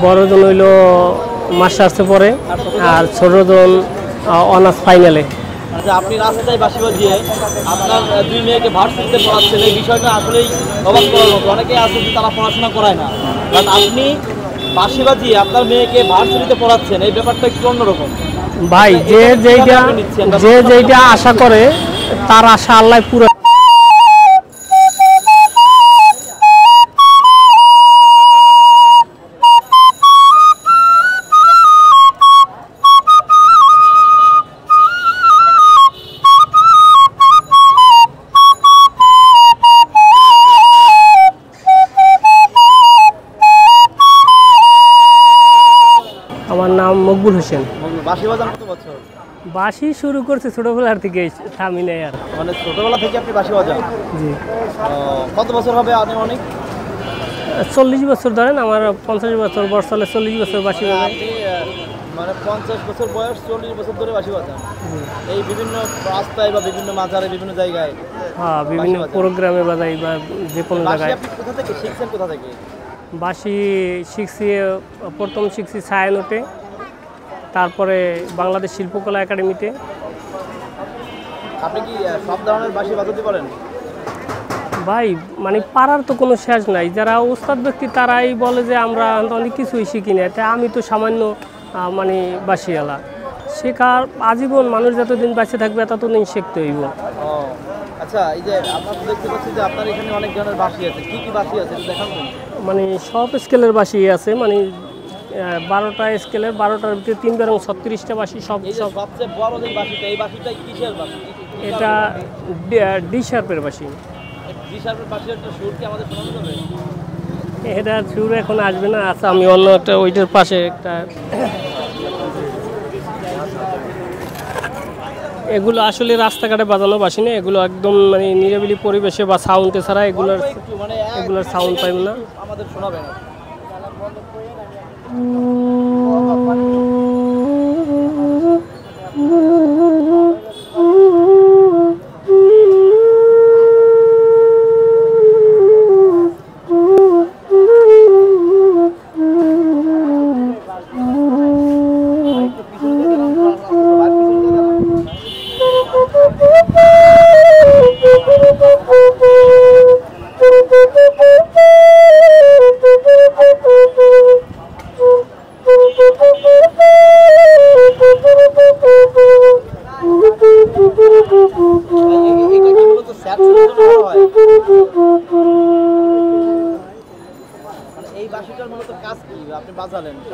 বড়জন হইল মাস্টার্সে পড়ে আর ছোটজন অনার্স ফাইনালে। আচ্ছা, আপনি রাস্তায় বাঁশি বাজিয়ে আপনার দুই মেয়েকে ভার্সিটিতে পড়াচ্ছেন, এই বিষয়টা আসলেই অবাক করার মতো। অনেকেই আছে যে তারা পড়াশোনা করায় না, বাট আপনি বাঁশি বাজিয়ে আপনার মেয়েকে ভার্সিটিতে পড়াচ্ছেন, এই ব্যাপারটা একটু অন্যরকম। ভাই যে যেইটা আশা করে তার আশা আল্লাহ পুরো। আমার নাম মকবুল হোসেন। বাঁশি বাজান কত বছর? বাঁশি শুরু করছে ছোটবেলার থেকে, থামি নাই আর। মানে ছোটবেলা থেকে আপনি বাঁশি বাজান? জি। কত বছর হবে? অনেক 40 বছর ধরেন, আমার 50 বছর বয়স চলে, 40 বছর বাঁশি বাজাই। আপনি মানে 50 বছর বয়স, 40 বছর ধরে বাঁশি বাজান এই বিভিন্ন রাস্তায় বা বিভিন্ন মাজারে, বিভিন্ন জায়গায়? হ্যাঁ, বিভিন্ন প্রোগ্রামে বাজাই বা যে কোনো জায়গায়। আপনি কোথা থেকে শিখছেন? কোথা থেকে বাঁশি শিখছি? প্রথম শিখছি ছায়ানটে, তারপরে বাংলাদেশ শিল্পকলা একাডেমিতে। আপনি কি সব ধরনের বাঁশি বাজাতে পারেন? ভাই মানে পারার তো কোনো শেষ নাই। যারা ওস্তাদ ব্যক্তি তারাই বলে যে আমরা অনেক কিছুই শিখি না, তাই আমি তো সামান্য মানে বাঁশিওয়ালা। শেখার আজীবন, মানুষ যতদিন বাঁচে থাকবে ততদিন শিখতে হইব। আচ্ছা, এই যে আমরা দেখতে পাচ্ছি যে আপনার এখানে অনেক ধরনের বাঁশি আছে, কি কি বাঁশি আছে দেখান তো। মানে সব স্কেলের বাঁশি আছে, মানে 12টা স্কেলের, 12টার ভিতরে 3 এবং 36টা বাঁশি। সবচেয়ে বড় যে বাঁশিটা, এই বাঁশিটা কিসের বাঁশি? এটা ডি শার্পের বাঁশি। ডি শার্পের বাঁশির একটা সুর কি আমাদের শোনানো যাবে? এটা সুর এখন আসবে না। আচ্ছা, আমি অন্য একটা ওইটার পাশে একটা, এগুলো আসলে রাস্তাঘাটে বাজানো বাঁশি না, এগুলো একদম মানে নিরিবিলি পরিবেশে বা সাউন্ডে ছাড়া এগুলোর সাউন্ড পাইবে না। আমাদের শোনাবেন?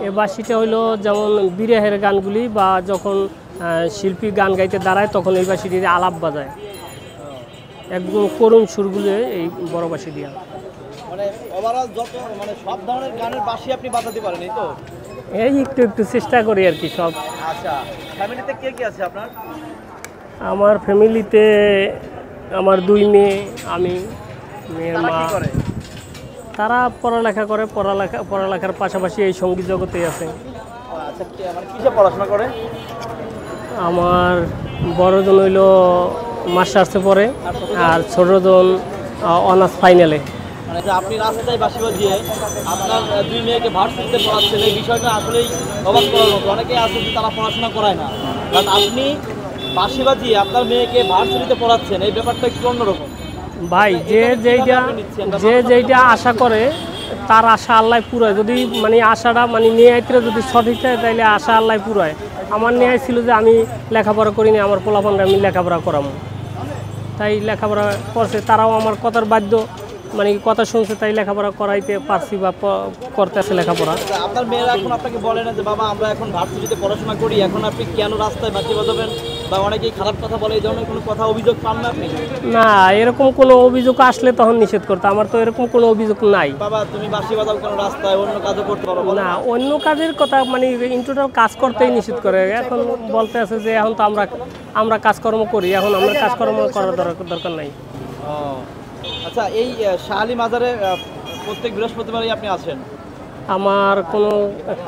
এই বাঁশিটা হইলো যেমন বিরহের গানগুলি বা যখন শিল্পী গান গাইতে দাঁড়ায় তখন এই বাঁশিটি আলাপ বাজায়, একদম করুণ সুরগুলো এই বড় বাঁশি দিয়া। মানে ওভারঅল যত মানে সব ধরনের গানের বাঁশি আপনি বাজাতে পারেন, এই তো? এই একটু একটু চেষ্টা করি আর কি সব। আচ্ছা, ফ্যামিলিতে কে কে আছে আপনার? আমার ফ্যামিলিতে আমার 2 মেয়ে, আমি, মেয়ের মা। তারা পড়ালেখা করে, পড়ালেখার পাশাপাশি এই সঙ্গীত জগতেই আছে। আচ্ছা, মানে কিসে পড়াশোনা করে? আমার বড়জন হইল মাস্টার্সে পড়ে আর ছোটজন অনার্স ফাইনালে। মানে আপনি রাস্তায় বাঁশি বাজিয়ে আপনার দুই মেয়েকে ভার্সিটিতে পড়াচ্ছেন, এই বিষয়টা আসলেই অবাক করার মতো। অনেকেই আছে যে তারা পড়াশোনা করায় না, বাট আপনি বাঁশি বাজিয়ে আপনার মেয়েকে ভার্সিটিতে পড়াচ্ছেন, এই ব্যাপারটা একটু অন্যরকম। ভাই যে যেইটা আশা করে তার আশা আল্লাহ পুরায়। যদি মানে আশাটা মানে নিয়ায়টা যদি সঠিক হয় তাইলে আশা আল্লাহ পুরায়। আমার নিয়ায় ছিল যে আমি লেখাপড়া করিনি, আমার পোলাপানরা আমি লেখাপড়া করাবো, তাই লেখাপড়া করছে। তারাও আমার কথার বাধ্য, মানে কথা শুনছে, তাই লেখাপড়া করাইতে পারছি বা করতেছে লেখাপড়া। আপনার মেয়েরা এখন আপনাকে বলে না যে বাবা আমরা এখন ভার্সিটিতে পড়াশোনা করি, এখন আপনি কেন রাস্তায় বাঁশি বাজাবেন, বা অনেকেই খারাপ কথা বলে, এই ধরনের কোনো কথা অভিযোগ পান না আপনি? না, এরকম কোনো অভিযোগ আসলে তখন নিষেধ করতে। আমার তো এরকম কোনো অভিযোগ নাই। বাবা তুমি বাঁশি বাজাও কেন রাস্তায়, অন্য কাজও করতে পারো না? অন্য কাজের কথা মানে ইন টোটাল কাজ করতেই নিষেধ করে। এখন বলতে আছে যে এখন তো আমরা কাজকর্ম করি, এখন আমরা কাজকর্ম করার দরকার নাই। আচ্ছা, এই শাহ আলী মাজারে প্রত্যেক বৃহস্পতিবারই আপনি আসেন? আমার কোনো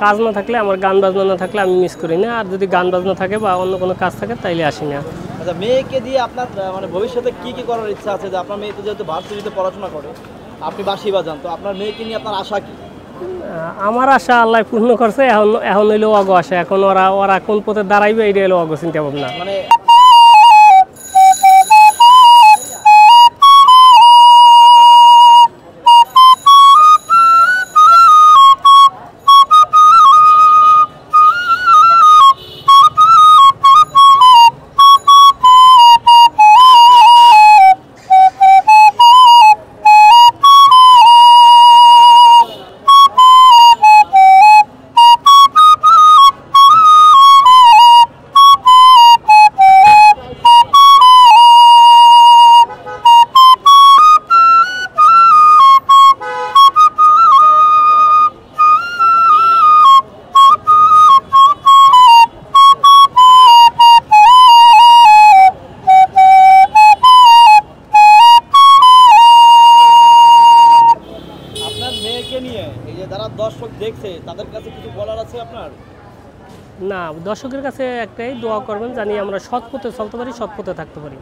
কাজ না থাকলে, আমার গান বাজনা না থাকলে আমি মিস করি না, আর যদি গান বাজনা থাকে বা অন্য কোনো কাজ থাকে তাইলে আসি না। আচ্ছা, মেয়েকে দিয়ে আপনার মানে ভবিষ্যতে কি কি করার ইচ্ছা আছে? যে আপনার মেয়ে তো যেহেতু ভার্সিটিতে পড়াশোনা করে, আপনি বাঁশি বাজান, তো আপনার মেয়েকে নিয়ে আপনার আশা কি? আমার আশা আল্লাহ পূর্ণ করছে, এখন এখন হইলো অগ আশা, এখন ওরা ওরা কোন পথে দাঁড়াইবে এটা হলো অগ চিন্তা ভাবনা। মানে মেয়েকে নিয়ে এই যে যারা দর্শক দেখছে তাদের কাছে কিছু বলার আছে আপনার? না, দর্শকের কাছে একটাই দোয়া করবেন, জানি আমরা সৎ পথে চলতে পারি, সৎ পথে থাকতে পারি।